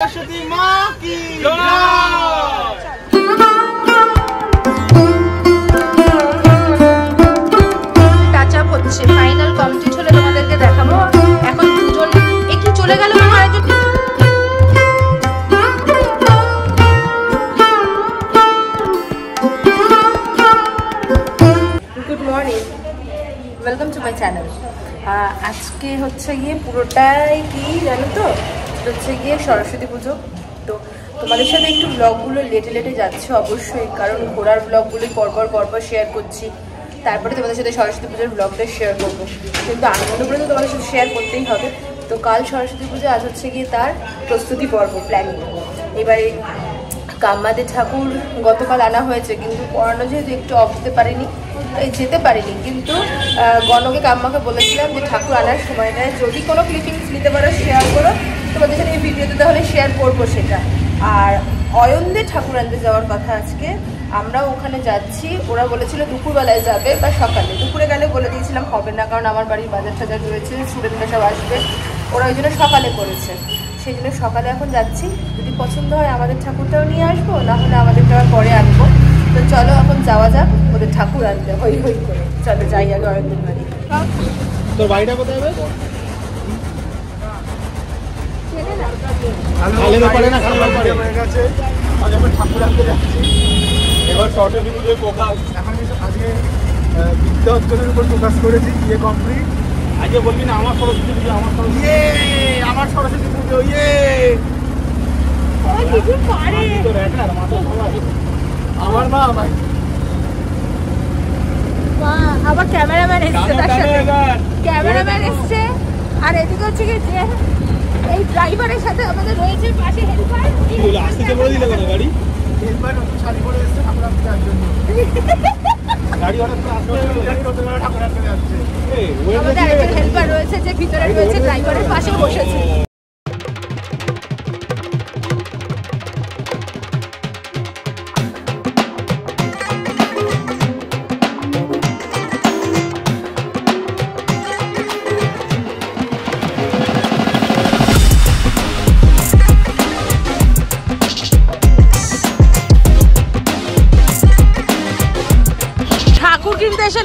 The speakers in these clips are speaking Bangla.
सरस्वती माँ की টাচ আপ হচ্ছে, ফাইনাল কমপ্লিট হলে তোমাদেরকে দেখাবো। এখন দুজন একই চলে গেল, আরেকজন good morning, welcome to my channel. আজকে হচ্ছে গিয়ে পুরোটাই কি জানো তো, হচ্ছে গিয়ে সরস্বতী পুজো। তো তোমাদের সাথে একটু ব্লগগুলো লেটে লেটে যাচ্ছে অবশ্যই, কারণ ঘোরার ব্লগগুলোই পরপর শেয়ার করছি। তারপরে তোমাদের সাথে সরস্বতী পুজোর ব্লগটা শেয়ার করবো, কিন্তু আনন্দ করে তো তোমাদের সাথে শেয়ার করতেই হবে। তো কাল সরস্বতী পুজো, আজ হচ্ছে গিয়ে তার প্রস্তুতি পর্ব, প্ল্যানিং। এবারে কাম্মাদের ঠাকুর গতকাল আনা হয়েছে, কিন্তু পড়ানো যেহেতু একটু অফ দিতে পারিনি, তাই যেতে পারিনি। কিন্তু গণকে কাম্মাকে বলেছিলাম যে ঠাকুর আনার সময়টায় যদি কোনো ক্লিপিংস নিতে পারো শেয়ার করো, তোমাদের সাথে এই ভিডিওতে তাহলে শেয়ার করবো সেটা। আর অয়নদের ঠাকুর আনতে যাওয়ার কথা আজকে, আমরা ওখানে যাচ্ছি। ওরা বলেছিল দুপুরবেলায় যাবে বা সকালে, দুপুরে গেলে বলে দিয়েছিলাম হবে না, কারণ আমার বাড়ির বাজার টাজার রয়েছে, স্টুডেন্টরা সব আসবে। ওরা ওই জন্য সকালে করেছে, সেই জন্য সকালে এখন যাচ্ছি। যদি পছন্দ হয় আমাদের ঠাকুরটাও নিয়ে আসবো, না হলে আমাদেরটা পরে আনবো। তো চলো এখন যাওয়া যাক ওদের ঠাকুর আনতে, হই হই করে। চলো যাই আগে অয়নদের বাড়ি। তোর বাড়িটা কোথায় হবে? ঠাকুর আনতে যাচ্ছি এবার সরস্বতী পুজোর ফোকাস। এখন আজকে বিদ্যা অর্জনের উপর ফোকাস করেছি, ইয়ে কমপ্লিট। আজকে বলবি না আমার সরস্বতী পুজো, আমার সরস্বতী পুজো, আমার মা ভাই আবার ক্যামেরাম্যান এসছে, তার সাথে ক্যামেরাম্যান এসছে। আর এদিকে হচ্ছে কি যে এই ড্রাইভারের সাথে আমাদের রয়েছে পাশে হেল্পার। কি বলে আসতে বলে দিলে কেন গাড়ি? হেল্পার শাড়ি পরে এসেছে ঠাকুর আনতে যাওয়ার জন্য। গাড়ি হঠাৎ করে আসতে হলো, গাড়ি কত বড় ঠাকুর আনতে যাচ্ছে। আমাদের একজন হেল্পার রয়েছে যে ভিতরে রয়েছে, ড্রাইভারের পাশে বসেছে।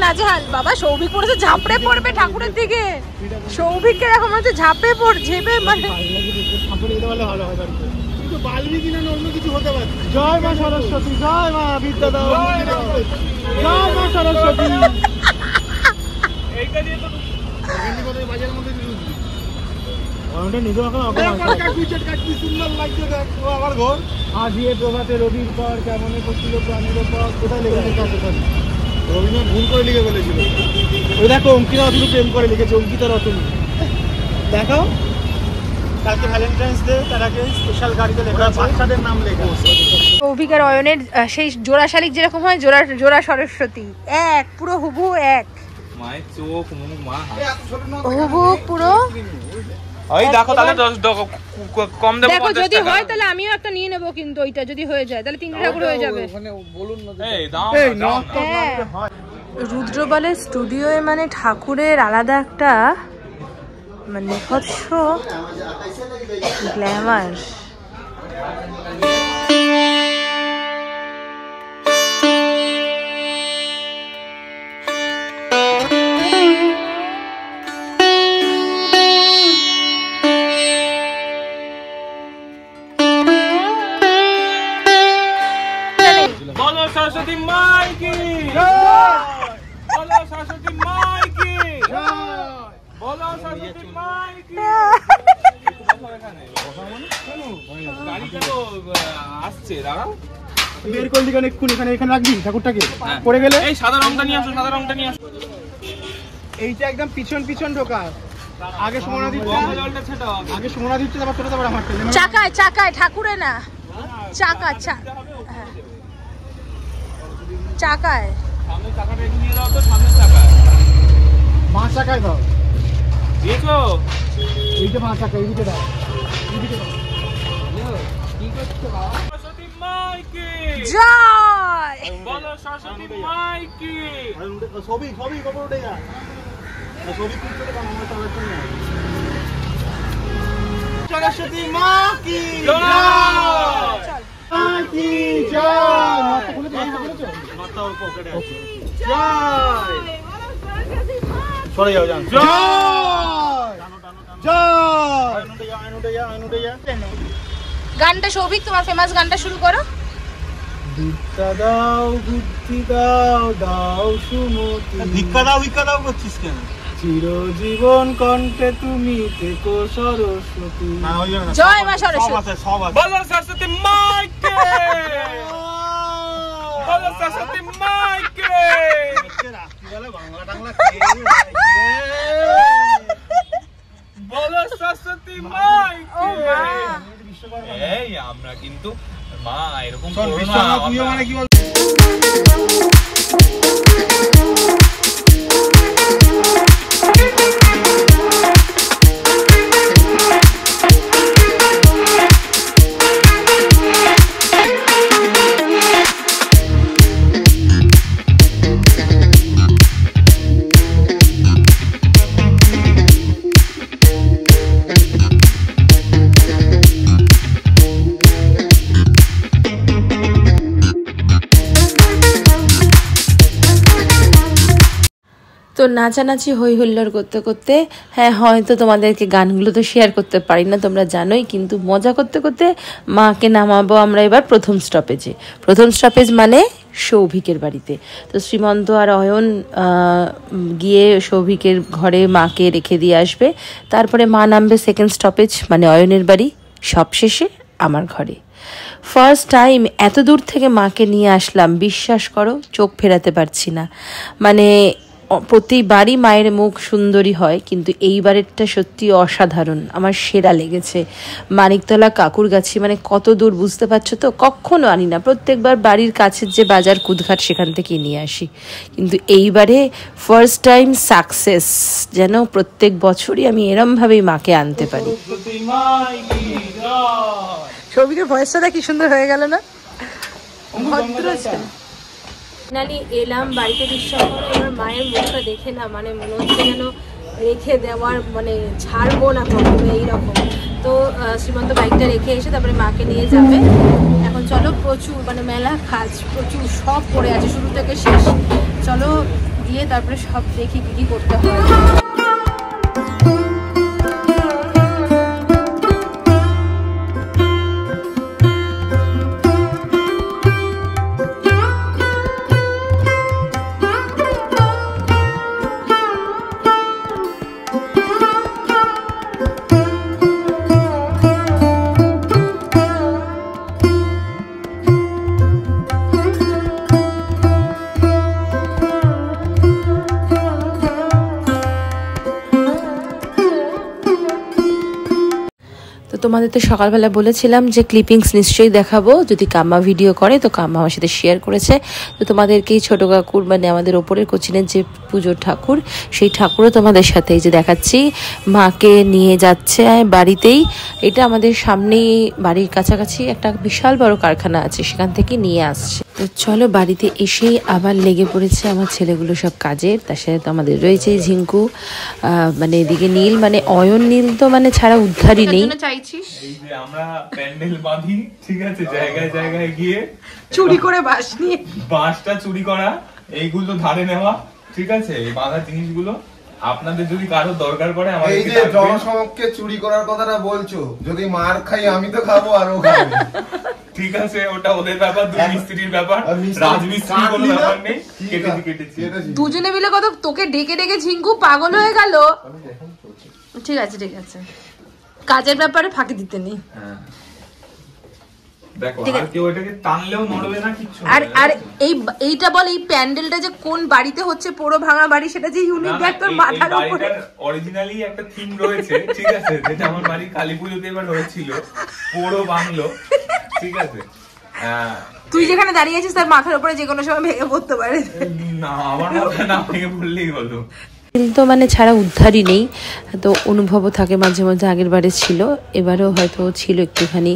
নাজেহাল বাবা, সৌভিক পড়েছে, ঝাঁপড়ে পড়বে ঠাকুরের দিকে। সৌভিককে এরকম হচ্ছে ঝাঁপে ঝেপে, মানে জয় মা সরস্বতী, জয় মা বিদ্যা দাও, জয় মা সরস্বতী। আজ এ প্রভাতে রবির পর কেমন করছিল প্রাণের পর, কোথায় লেগে রবীন্দ্রনাথ ভুল করে লিখে বলেছিল। ওই দেখো অঙ্কিতা অতনু প্রেম করে লিখেছে, অঙ্কিতা রতনু। দেখাও, কালকে ভ্যালেন্টাইন্স ডে, তার আগে স্পেশাল গাড়িতে লেখা আছে বাচ্চাদের নাম লেখা। সৌভিক আর অয়নের সেই জোড়া শালিক যেরকম হয়, জোড়া সরস্বতী এক, পুরো হুবহু এক। মায়ের চোখ মুখ মা হুবহু পুরো। ওই দেখো তাহলে কম দেব, দেখো যদি হয় তাহলে আমিও একটা নিয়ে নেব, কিন্তু ওইটা যদি হয়ে যায় তাহলে তিনটে ঠাকুর হয়ে যাবে। বলুন না রুদ্রবালের স্টুডিওয়ে মানে ঠাকুরের আলাদা একটা মানে নিখৎস গ্ল্যামার। सरस्वती माई की बोलो, सरस्वती माई की बोलो, सरस्वती माई की। গাড়িটা তো আসছে, দাঁড়াও। বের করলি কেন এক্ষুনি? এখানে রাখবি ঠাকুরটাকে, পড়ে গেলে। এই সাদা রংটা নিয়ে আসো, সাদা রংটা নিয়ে আসো। এইটা একদম পিছন ঢোকা। আগে সোমনা দিচ্ছে, আগে সোমনা দিচ্ছে, তারপর ছোট তারপর আমার চাকায় ঠাকুরে না, চাকায় সামনে চাকাটা একটু নিয়ে দাও তো, সামনে চাকায়, মা চাকায় দাও। দিয়েছো? এইটা মা চাকা, এইদিকে দাও, এইদিকে দাও। কি করছো বাবা? সরস্বতী মাই কি জয়, বলো সরস্বতী মাই কি। সবই খবর উঠে যা, সবই কুড়ি করে দাও, আমরা সবাই সরস্বতী মা কি সরে যাও জান। গানটা সৌভিক তোমার ফেমাস গানটা শুরু করো। ভিক্ষা দাও বুদ্ধি দাও দাও সুমতি। ভিক্ষা দাও করছিস কেন? চিরজীবন কণ্ঠে তুমি থেকো সরস্বতী। জয় মা সরস্বতী। বলো সরস্বতী মাইকে, বলো সরস্বতী মাইকে। রাত্রিবেলা বাংলা টাংলা বলো সরস্বতী মাইকে। এই আমরা কিন্তু মা এরকম করো না। মানে কি বল তো নাচানাচি হই হুল্লোড় করতে করতে, হ্যাঁ হয়তো তোমাদেরকে গানগুলো তো শেয়ার করতে পারি না, তোমরা জানোই, কিন্তু মজা করতে করতে মাকে নামাবো আমরা এবার প্রথম স্টপেজে। প্রথম স্টপেজ মানে সৌভিকের বাড়িতে। তো শ্রীমন্ত আর অয়ন গিয়ে সৌভিকের ঘরে মাকে রেখে দিয়ে আসবে, তারপরে মা নামবে সেকেন্ড স্টপেজ মানে অয়নের বাড়ি, সবশেষে আমার ঘরে। ফার্স্ট টাইম এত দূর থেকে মাকে নিয়ে আসলাম, বিশ্বাস করো চোখ ফেরাতে পারছি না। মানে প্রতিবারই মায়ের মুখ সুন্দরী হয়, কিন্তু এইবারেরটা সত্যি অসাধারণ, আমার সেরা লেগেছে। মানিকতলা কাকুরগাছি মানে কত দূর বুঝতে পারছো তো, কখনো আনি না, প্রত্যেকবার বাড়ির কাছের যে বাজার কুদঘাট সেখান থেকে নিয়ে আসি, কিন্তু এইবারে ফার্স্ট টাইম সাকসেস। যেন প্রত্যেক বছরই আমি এরমভাবেই মাকে আনতে পারি। সৌভিকের ভয়েসটা কি সুন্দর হয়ে গেল না, ভদ্র ছিল। ফাইনালি এলাম বাড়িতে, বিশ্বাস করো এবার মায়ের মুখটা দেখে না মানে মনে হচ্ছে যেন রেখে দেওয়ার মানে ছাড়বো না প্রথমে এইরকম। তো শ্রীমন্ত বাইকটা রেখে এসে তারপরে মাকে নিয়ে যাবে। এখন চলো, প্রচুর মানে মেলা কাজ, প্রচুর সব পড়ে আছে শুরু থেকে শেষ। চলো গিয়ে তারপরে সব দেখি কী কী করতে হয়। তোমাদের তো সকালবেলা বলেছিলাম যে ক্লিপিংস নিশ্চয়ই দেখাবো, যদি কাম্মা ভিডিও করে, তো কাম্মা আমার সাথে শেয়ার করেছে। তো তোমাদেরকেই ছোট কাকুর মানে আমাদের ওপরের কোচিনের যে পুজোর ঠাকুর, সেই ঠাকুরও তোমাদের সাথে এই যে দেখাচ্ছি, মাকে নিয়ে যাচ্ছে বাড়িতেই। এটা আমাদের সামনেই বাড়ির কাছাকাছি একটা বিশাল বড় কারখানা আছে, সেখান থেকে নিয়ে আসছে। তো চলো বাড়িতে এসেই আবার লেগে পড়েছে আমার ছেলেগুলো সব কাজের। তার সাথে তো আমাদের রয়েছে ঝিঙ্কু, মানে এদিকে নীল, মানে অয়ন নীল তো মানে ছাড়া উদ্ধারই নেই। এই যে আমরা প্যান্ডেল বাঁধি, ঠিক আছে, জায়গায় জায়গায় গিয়ে চুরি করে বাঁশ নিয়ে, বাঁশটা চুরি করা, এইগুলো ধারে নেওয়া, ঠিক আছে, এই বাঁধা জিনিসগুলো আপনাদের যদি কারো দরকার পড়ে আমাদের। এই যে জনসমক্ষে চুরি করার কথাটা বলছো, যদি মার খাই আমি তো খাবো আর ও খাবে, ঠিক আছে, ওটা ওদের ব্যাপার, দুই মিস্ত্রির ব্যাপার, রাজমিস্ত্রি কোনো ব্যাপার নেই। কেটেছি দুজনে মিলে কত তোকে ডেকে ডেকে ঝিঙ্কু পাগল হয়ে গেল। ঠিক আছে ঠিক আছে, কাজের ব্যাপারে ফাঁকি দিতে নেই। দেখো আর কেউ এটাকে টানলেও নড়বে না কিছু। আর এইটা বল, এই প্যান্ডেলটা যে কোন বাড়িতে হচ্ছে, পুরো ভাঙা বাড়ি, সেটা যে ইউনিক দেখ তোর মাথার উপরে। অরিজিনালি একটা থিম রয়েছে, ঠিক আছে, যেটা আমার বাড়ি কালীপুজোতে এবার হয়েছিল, পুরো বাংলো, ঠিক আছে। তুই যেখানে দাঁড়িয়ে আছিস তার মাথার উপরে যে কোনো সময় ভেঙে পড়তে পারে। না, আমার মাথা না ভেঙে পড়লেই হলো। তো মানে ছাড়া উদ্ধারই নেই, তো অনুভবও থাকে মাঝে মাঝে, আগের বারে ছিল, এবারেও হয়তো ছিল একটুখানি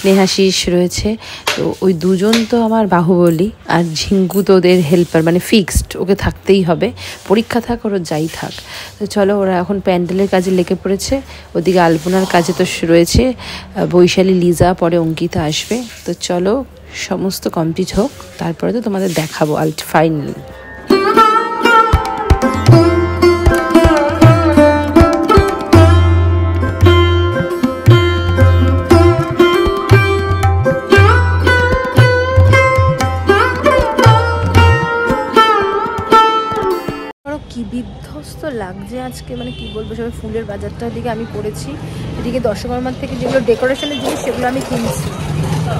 স্নেহাশিস রয়েছে। তো ওই দুজন তো আমার বাহুবলী, আর ঝিঙ্কু তো ওদের হেল্পার, মানে ফিক্সড, ওকে থাকতেই হবে, পরীক্ষা থাক ওরা যাই থাক। তো চলো, ওরা এখন প্যান্ডেলের কাজে লেগে পড়েছে। ওদিকে আলপনার কাজে তো রয়েছে বৈশালী, লিজা, পরে অঙ্কিতা আসবে। তো চলো সমস্ত কমপ্লিট হোক, তারপরে তো তোমাদের দেখাবো ফাইনাল। কি বিধ্বস্ত লাগছে আজকে, মানে কি বলবো, সবাই ফুলের বাজারটার দিকে আমি পড়েছি, এদিকে দশকর্মার থেকে যেগুলো ডেকোরেশনের জিনিস সেগুলো আমি কিনছি,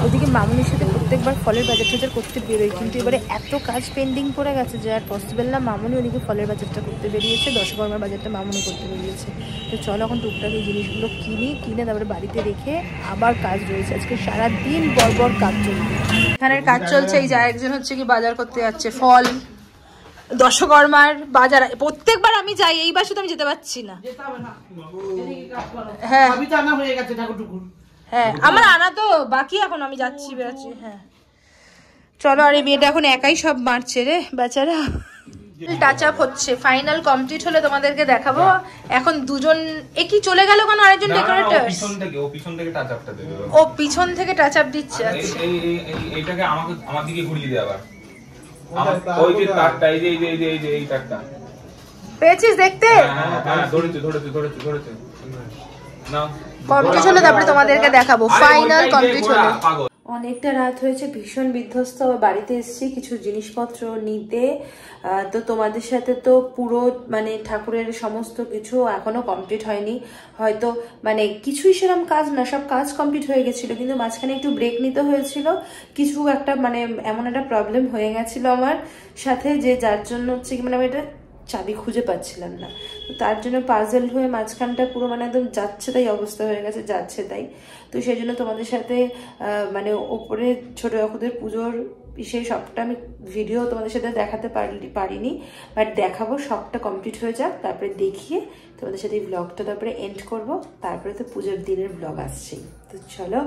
ওদিকে মামুনির সাথে প্রত্যেকবার ফলের বাজার টাজার করতে বেরোই, কিন্তু এবারে এত কাজ পেন্ডিং পড়ে গেছে যে আর পসিবল না। মামুনি ওদিকে ফলের বাজারটা করতে বেরিয়েছে, দশকর্মার বাজারটা মামুনি করতে বেরিয়েছে। তো চলো এখন টুকটাক এই জিনিসগুলো কিনে তারপরে বাড়িতে রেখে আবার কাজ রয়েছে, আজকে সারাদিন বড় কাজ চলছে, এখানের কাজ চলছে। এই যা একজন হচ্ছে কি বাজার করতে যাচ্ছে ফল, দশকর্মার বাজার প্রত্যেকবার আমি যাই, এইবার শুধু আমি যেতে পারছি না। হ্যাঁ হ্যাঁ, আমার আনা তো বাকি, এখন আমি যাচ্ছি বেড়াচ্ছি। হ্যাঁ চলো, আর এই মেয়েটা এখন একাই সব মারছে রে বেচারা। টাচ আপ হচ্ছে, ফাইনাল কমপ্লিট হলে তোমাদেরকে দেখাবো। এখন দুজন একই চলে গেল, কেন আরেকজন ডেকোরেটর ও পিছন থেকে টাচ আপ দিচ্ছে। আচ্ছা এইটাকে আমার দিকে ঘুরিয়ে দে আবার, ওই যে তারটা, এই যে এই তারটা পেয়েছিস দেখতে? হ্যাঁ ধরেছে না, কমপ্লিট হলে তারপরে তোমাদেরকে দেখাবো ফাইনাল কমপ্লিট হলে। অনেকটা রাত হয়েছে, ভীষণ বিধ্বস্ত। বাড়িতে এসেছি কিছু জিনিসপত্র নিতে, তো তোমাদের সাথে তো পুরো মানে ঠাকুরের সমস্ত কিছু এখনো কমপ্লিট হয়নি, হয়তো মানে কিছুই সেরকম কাজ না, সব কাজ কমপ্লিট হয়ে গেছিল, কিন্তু মাঝখানে একটু ব্রেক নিতে হয়েছিল, কিছু একটা মানে এমন একটা প্রবলেম হয়ে গেছিল আমার সাথে, যে যার জন্য হচ্ছে কি মানে আমি এটা চাবি খুঁজে পাচ্ছিলাম না, তো তার জন্য পাজল হয়ে মাঝখানটা পুরো মানে একদম যাচ্ছে তাই অবস্থা হয়ে গেছে, যাচ্ছে তাই। তো সেই জন্য তোমাদের সাথে মানে ওপরে ছোট কাকুদের পুজোর সেই সবটা আমি ভিডিও তোমাদের সাথে দেখাতে পারিনি, বাট দেখাবো, সবটা কমপ্লিট হয়ে যাক, তারপরে দেখিয়ে তোমাদের সাথে এই ব্লগটা তারপরে এন্ড করব, তারপরে তো পুজোর দিনের ব্লগ আসছেই। তো চলো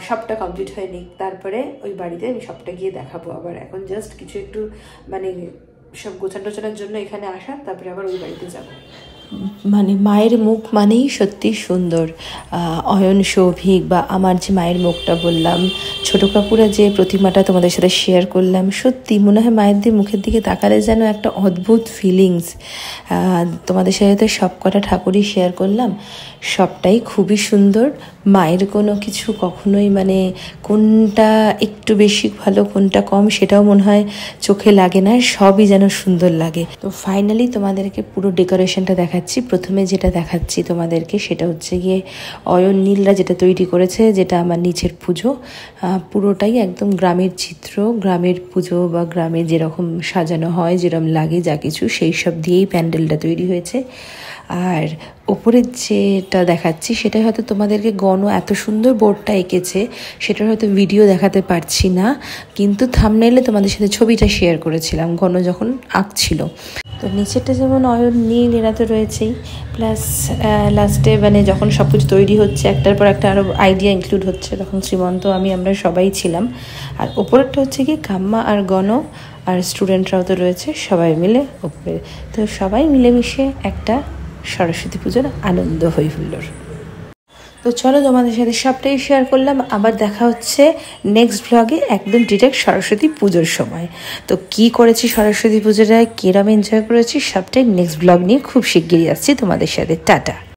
সবটা কমপ্লিট হয়ে নিক, তারপরে ওই বাড়িতে আমি সবটা গিয়ে দেখাবো। আবার এখন জাস্ট কিছু একটু মানে সব গোছানোর জন্য এখানে আসা, তারপরে আবার ওই বাড়িতে যাব। মানে মায়ের মুখ মানেই সত্যি সুন্দর। অয়ন, সৌভিক বা আমার যে মায়ের মুখটা বললাম, ছোট কাকুরা যে প্রতিমাটা তোমাদের সাথে শেয়ার করলাম, সত্যি মনে হয় মায়ের মুখের দিকে তাকালে যেন একটা অদ্ভুত ফিলিংস। তোমাদের সাথে তো সব কটা ঠাকুরই শেয়ার করলাম, সবটাই খুবই সুন্দর। মায়ের কোনো কিছু কখনোই মানে কোনটা একটু বেশি ভালো কোনটা কম সেটাও মনে হয় চোখে লাগে না, সবই যেন সুন্দর লাগে। তো ফাইনালি তোমাদেরকে পুরো ডেকোরেশনটা দেখাচ্ছি। প্রথমে যেটা দেখাচ্ছি তোমাদেরকে সেটা হচ্ছে গিয়ে অয়ন নীলরা যেটা তৈরি করেছে, যেটা আমার নিচের পুজো, পুরোটাই একদম গ্রামের চিত্র, গ্রামের পুজো বা গ্রামে যেরকম সাজানো হয়, যেরকম লাগে যা কিছু সেই সব দিয়েই প্যান্ডেলটা তৈরি হয়েছে। আর ওপরে যেটা দেখাচ্ছি সেটা হয়তো তোমাদেরকে গণ এত সুন্দর বোর্ডটা এঁকেছে, সেটার হয়তো ভিডিও দেখাতে পারছি না, কিন্তু থাম্বনেইলে তোমাদের সাথে ছবিটা শেয়ার করেছিলাম গণ যখন আঁকছিল। তো নিচেরটা যেমন অয়ন নীল এরা তো রয়েছেই, প্লাস লাস্টে মানে যখন সব কিছু তৈরি হচ্ছে একটার পর একটা আরও আইডিয়া ইনক্লুড হচ্ছে, তখন শ্রীমন্ত আমরা সবাই ছিলাম। আর ওপরেরটা হচ্ছে কি কাম্মা আর গণ আর স্টুডেন্টরাও তো রয়েছে, সবাই মিলে ওপরে। তো সবাই মিলেমিশে একটা সরস্বতী পুজোর আনন্দ হই হুল্লোর। তো চলো তোমাদের সাথে সবটাই শেয়ার করলাম, আবার দেখা হচ্ছে নেক্সট ব্লগে একদম ডিরেক্ট সরস্বতী পুজোর সময়। তো কি করেছি সরস্বতী পুজোটায়, কিরম এনজয় করেছি, সবটাই নেক্সট ব্লগ নিয়ে খুব শিগগিরই আসছি তোমাদের সাথে। টাটা।